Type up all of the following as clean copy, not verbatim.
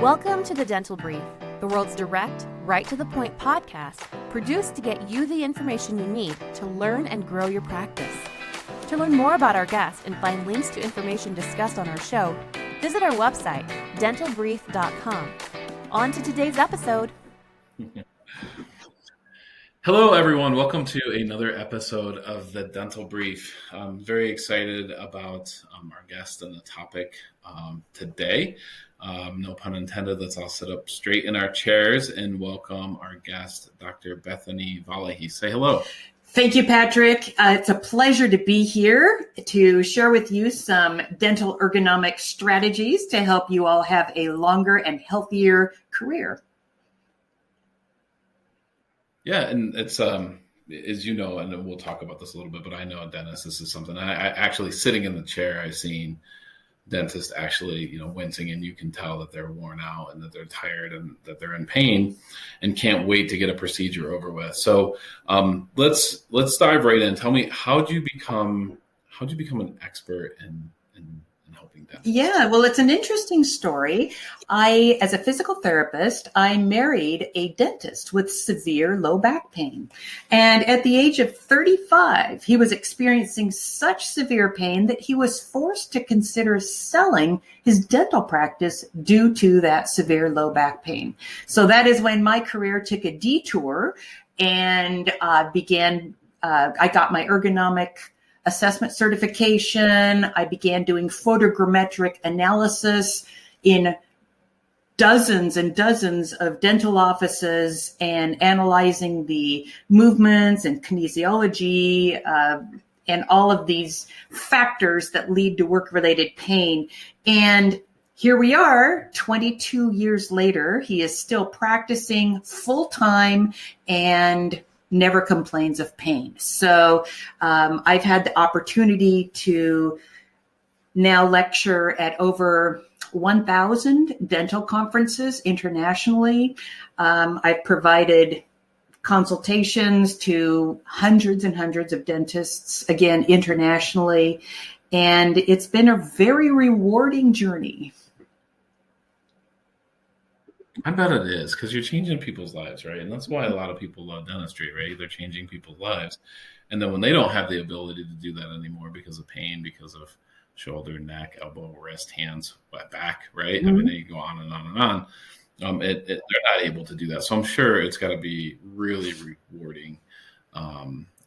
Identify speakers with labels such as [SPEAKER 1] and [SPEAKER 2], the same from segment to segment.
[SPEAKER 1] Welcome to the Dental Brief, the world's direct, right-to-the-point podcast produced to get you the information you need to learn and grow your practice. To learn more about our guests and find links to information discussed on our show, visit our website, dentalbrief.com. On to today's episode.
[SPEAKER 2] Hello, everyone. Welcome to another episode of the Dental Brief. I'm very excited about our guest and the topic today. No pun intended. Let's all sit up straight in our chairs and welcome our guest, Dr. Bethany Valachi. Say hello.
[SPEAKER 3] Thank you, Patrick. It's a pleasure to be here to share with you some dental ergonomic strategies to help you all have a longer and healthier career.
[SPEAKER 2] Yeah, and it's, as you know, and we'll talk about this a little bit, but I know, Dennis, this is something I actually sitting in the chair, I've seen dentists actually, wincing, and you can tell that they're worn out and that they're tired and that they're in pain and can't wait to get a procedure over with. So let's dive right in. Tell me, how'd you become an expert in helping dentists?
[SPEAKER 3] Yeah, well, it's an interesting story. As a physical therapist, I married a dentist with severe low back pain. And at the age of 35, he was experiencing such severe pain that he was forced to consider selling his dental practice due to that severe low back pain. So that is when my career took a detour and I got my ergonomic assessment certification. I began doing photogrammetric analysis in dozens and dozens of dental offices and analyzing the movements and kinesiology and all of these factors that lead to work-related pain. And here we are, 22 years later. He is still practicing full-time and never complains of pain. So I've had the opportunity to now lecture at over 1,000 dental conferences internationally. I've provided consultations to hundreds and hundreds of dentists, again, internationally. And it's been a very rewarding journey.
[SPEAKER 2] I bet it is, because you're changing people's lives, right? And that's why a lot of people love dentistry, right? They're changing people's lives. And then when they don't have the ability to do that anymore because of pain, because of shoulder, neck, elbow, wrist, hands, back, right? Mm-hmm. I mean, they go on and on and on. They're not able to do that. So I'm sure it's got to be really rewarding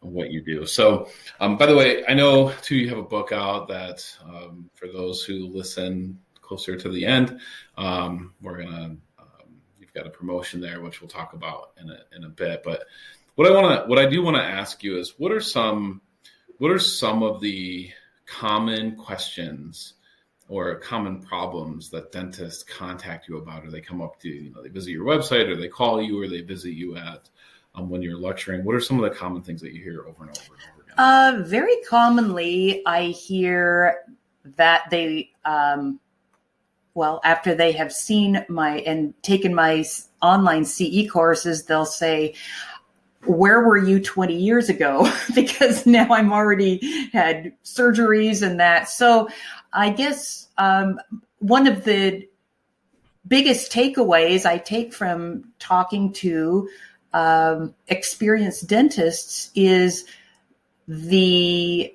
[SPEAKER 2] what you do. So, by the way, I know, too, you have a book out that for those who listen closer to the end, we're going to got a promotion there, which we'll talk about in a bit. But what I do want to ask you is, what are some of the common questions or common problems that dentists contact you about, or they come up to they visit your website, or they call you, or they visit you at when you're lecturing? What are some of the common things that you hear over and over and over again?
[SPEAKER 3] Very commonly, I hear that they after they have seen and taken my online CE courses, they'll say, where were you 20 years ago? Because now I'm already had surgeries and that. So I guess one of the biggest takeaways I take from talking to experienced dentists is the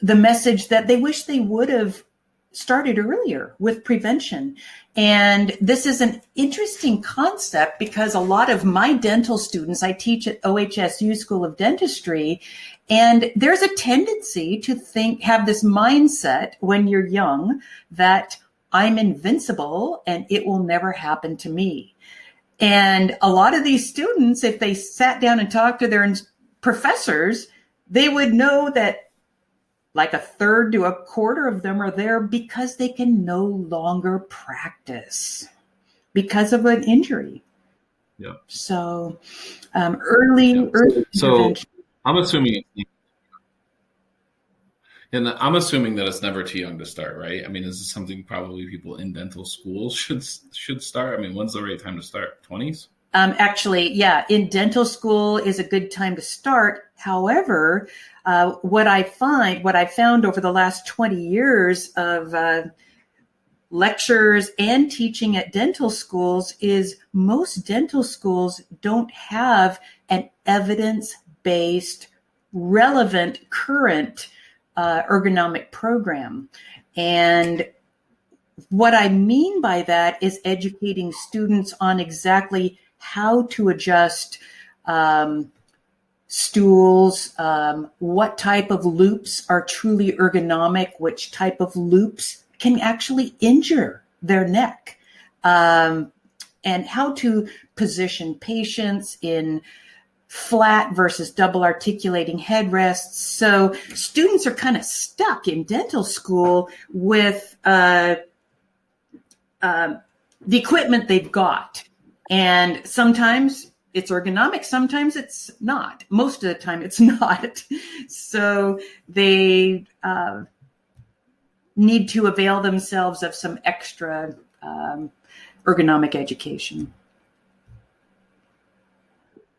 [SPEAKER 3] message that they wish they would have started earlier with prevention. And this is an interesting concept because a lot of my dental students, I teach at OHSU School of Dentistry, and there's a tendency to have this mindset when you're young that I'm invincible and it will never happen to me. And a lot of these students, if they sat down and talked to their professors, they would know that like a third to a quarter of them are there because they can no longer practice because of an injury.
[SPEAKER 2] Yeah.
[SPEAKER 3] So early intervention.
[SPEAKER 2] I'm assuming that it's never too young to start, right? I mean, is this something probably people in dental school should start? I mean, when's the right time to start? 20s?
[SPEAKER 3] Actually, yeah, in dental school is a good time to start. However, what I found over the last 20 years of lectures and teaching at dental schools is most dental schools don't have an evidence-based, relevant, current ergonomic program. And what I mean by that is educating students on exactly how to adjust stools, what type of loupes are truly ergonomic, which type of loupes can actually injure their neck, and how to position patients in flat versus double articulating headrests. So students are kind of stuck in dental school with the equipment they've got. And sometimes it's ergonomic, sometimes it's not. Most of the time it's not. So they need to avail themselves of some extra ergonomic education.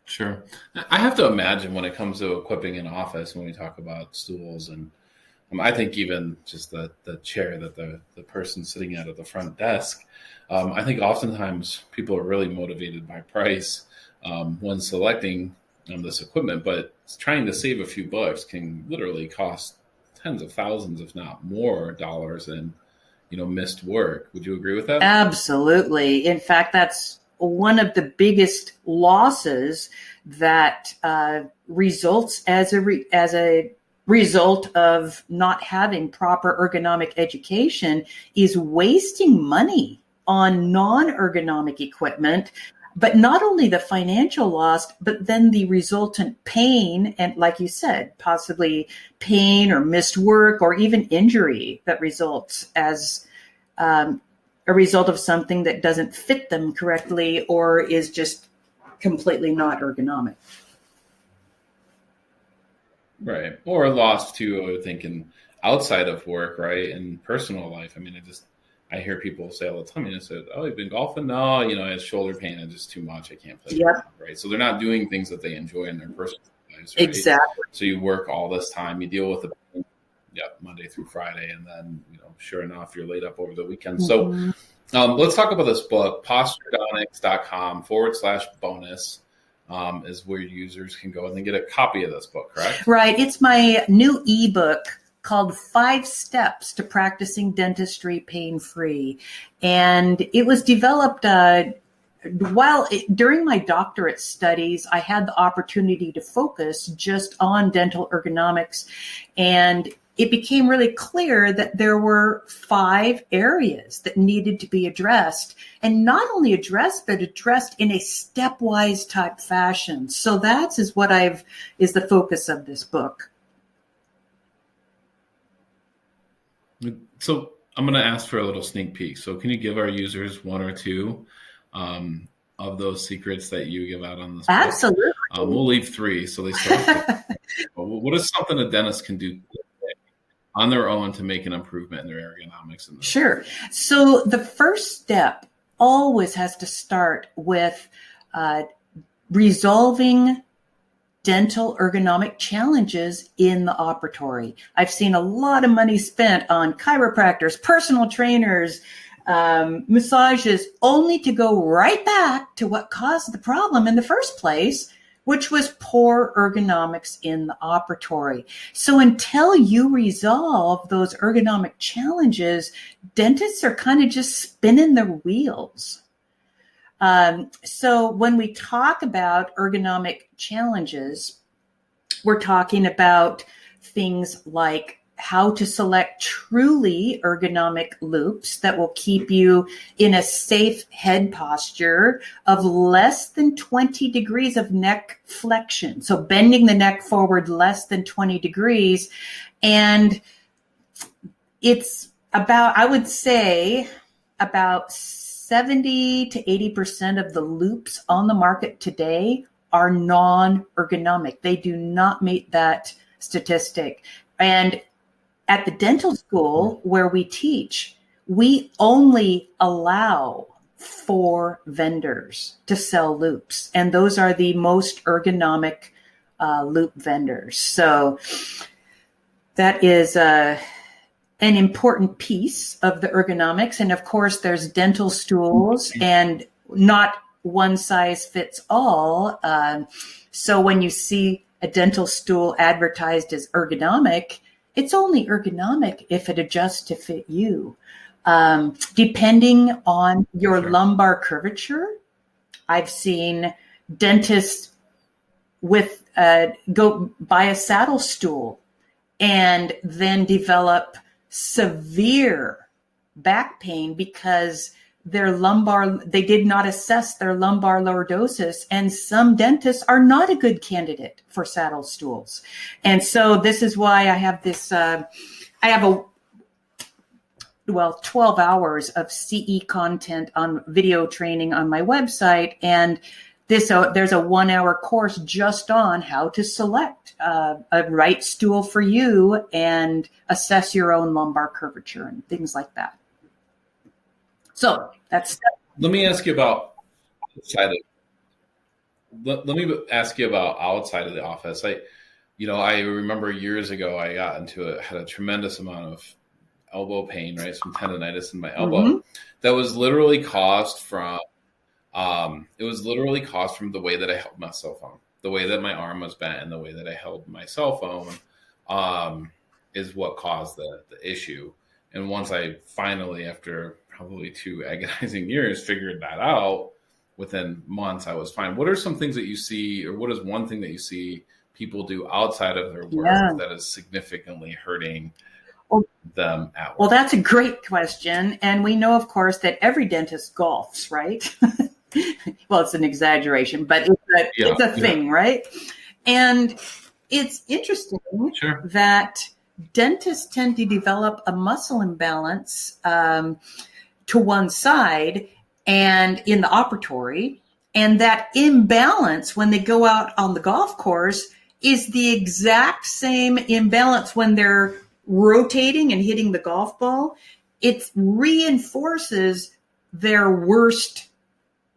[SPEAKER 2] Sure. I have to imagine when it comes to equipping an office, when we talk about stools, and I think even just the chair that the person sitting at the front desk, I think oftentimes people are really motivated by price when selecting this equipment, but trying to save a few bucks can literally cost tens of thousands, if not more, dollars in missed work. Would you agree with that?
[SPEAKER 3] Absolutely. In fact, that's one of the biggest losses that results as a result of not having proper ergonomic education is wasting money on non-ergonomic equipment. But not only the financial loss, but then the resultant pain, and like you said, possibly pain or missed work or even injury that results as a result of something that doesn't fit them correctly or is just completely not ergonomic.
[SPEAKER 2] Right. Or lost too, I would think, in outside of work, right? In personal life. I mean, I hear people say all the time, say, oh, you've been golfing? No, I have shoulder pain. It's just too much. I can't play golf, right? So they're not doing things that they enjoy in their personal lives, right?
[SPEAKER 3] Exactly.
[SPEAKER 2] So you work all this time, you deal with the Monday through Friday, and then, sure enough, you're laid up over the weekend.
[SPEAKER 3] Mm-hmm.
[SPEAKER 2] So let's talk about this book. Posturedontics.com/bonus is where users can go and then get a copy of this book, correct? Right.
[SPEAKER 3] It's my new ebook called 5 Steps to Practicing Dentistry Pain-Free. And it was developed during my doctorate studies. I had the opportunity to focus just on dental ergonomics, and it became really clear that there were 5 areas that needed to be addressed, and not only addressed, but addressed in a stepwise type fashion. So that is what is the focus of this book.
[SPEAKER 2] So I'm going to ask for a little sneak peek. So can you give our users 1 or 2 of those secrets that you give out on this book?
[SPEAKER 3] Absolutely.
[SPEAKER 2] We'll leave 3, so they start. What is something a dentist can do on their own to make an improvement in their ergonomics?
[SPEAKER 3] Sure. So the first step always has to start with resolving dental ergonomic challenges in the operatory. I've seen a lot of money spent on chiropractors, personal trainers, massages, only to go right back to what caused the problem in the first place, which was poor ergonomics in the operatory. So until you resolve those ergonomic challenges, dentists are kind of just spinning their wheels. So when we talk about ergonomic challenges, we're talking about things like how to select truly ergonomic loupes that will keep you in a safe head posture of less than 20 degrees of neck flexion. So bending the neck forward less than 20 degrees. And it's about, I would say, about 70 to 80% of the loupes on the market today are non-ergonomic. They do not meet that statistic. And at the dental school where we teach, we only allow 4 vendors to sell loupes, and those are the most ergonomic loupe vendors. So that is an important piece of the ergonomics. And of course, there's dental stools, and not one size fits all. So when you see a dental stool advertised as ergonomic, it's only ergonomic if it adjusts to fit you. Depending on your lumbar curvature, I've seen dentists go buy a saddle stool and then develop severe back pain because they did not assess their lumbar lordosis, and some dentists are not a good candidate for saddle stools. And so this is why I have this, I have 12 hours of CE content on video training on my website. And there's a 1 hour course just on how to select a right stool for you and assess your own lumbar curvature and things like that. So that's.
[SPEAKER 2] Let me ask you about outside of the office. I remember years ago I had a tremendous amount of elbow pain, right? Some tendonitis in my elbow that was literally caused from the way that I held my cell phone, the way that my arm was bent, and the way that I held my cell phone is what caused the issue. And once I finally, after probably 2 agonizing years, figured that out, within months I was fine. What are some things that you see, or what is one thing that you see people do outside of their work that is significantly hurting them at work?
[SPEAKER 3] Well, that's a great question. And we know, of course, that every dentist golfs, right? Well, it's an exaggeration, but it's a thing, right? And it's interesting that dentists tend to develop a muscle imbalance to one side and in the operatory. And that imbalance when they go out on the golf course is the exact same imbalance when they're rotating and hitting the golf ball. It reinforces their worst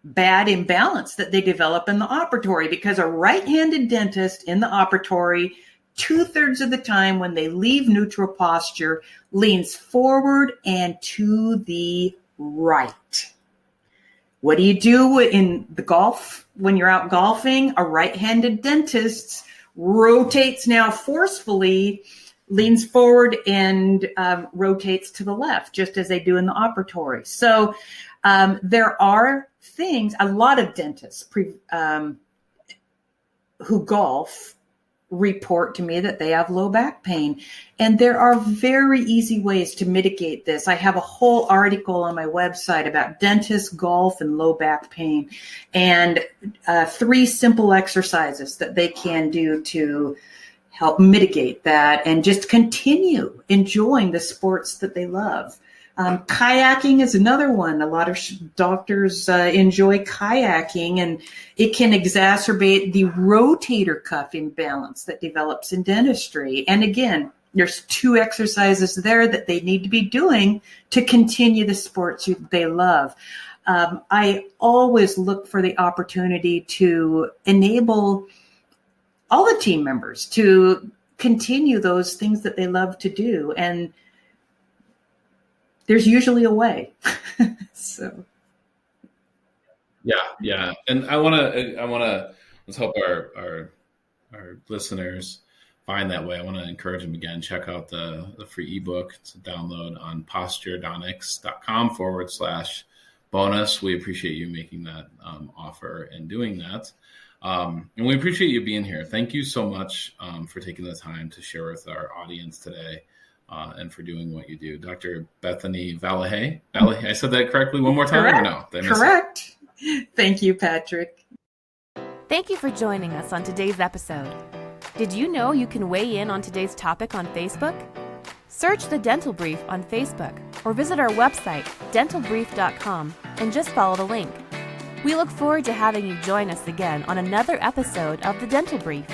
[SPEAKER 3] bad imbalance that they develop in the operatory, because a right-handed dentist in the operatory 2/3 of the time when they leave neutral posture leans forward and to the right. What do you do in the golf when you're out golfing? A right-handed dentist rotates now forcefully, leans forward and rotates to the left, just as they do in the operatory. So there are things, a lot of dentists who golf report to me that they have low back pain. And there are very easy ways to mitigate this. I have a whole article on my website about dentists, golf, and low back pain, and 3 simple exercises that they can do to help mitigate that and just continue enjoying the sports that they love. Kayaking is another one. A lot of doctors enjoy kayaking, and it can exacerbate the rotator cuff imbalance that develops in dentistry. And again, there's 2 exercises there that they need to be doing to continue the sports they love. I always look for the opportunity to enable all the team members to continue those things that they love to do. And there's usually a way. So.
[SPEAKER 2] Yeah. And I want to, let's help our listeners find that way. I want to encourage them again, check out the free ebook. It's a download on posturedontics.com/bonus. We appreciate you making that offer and doing that. And we appreciate you being here. Thank you so much for taking the time to share with our audience today. And for doing what you do. Dr. Bethany Valachi. I said that correctly one more time?
[SPEAKER 3] Correct.
[SPEAKER 2] Or no?
[SPEAKER 3] Correct. Thank you, Patrick.
[SPEAKER 1] Thank you for joining us on today's episode. Did you know you can weigh in on today's topic on Facebook? Search The Dental Brief on Facebook or visit our website, dentalbrief.com, and just follow the link. We look forward to having you join us again on another episode of The Dental Brief.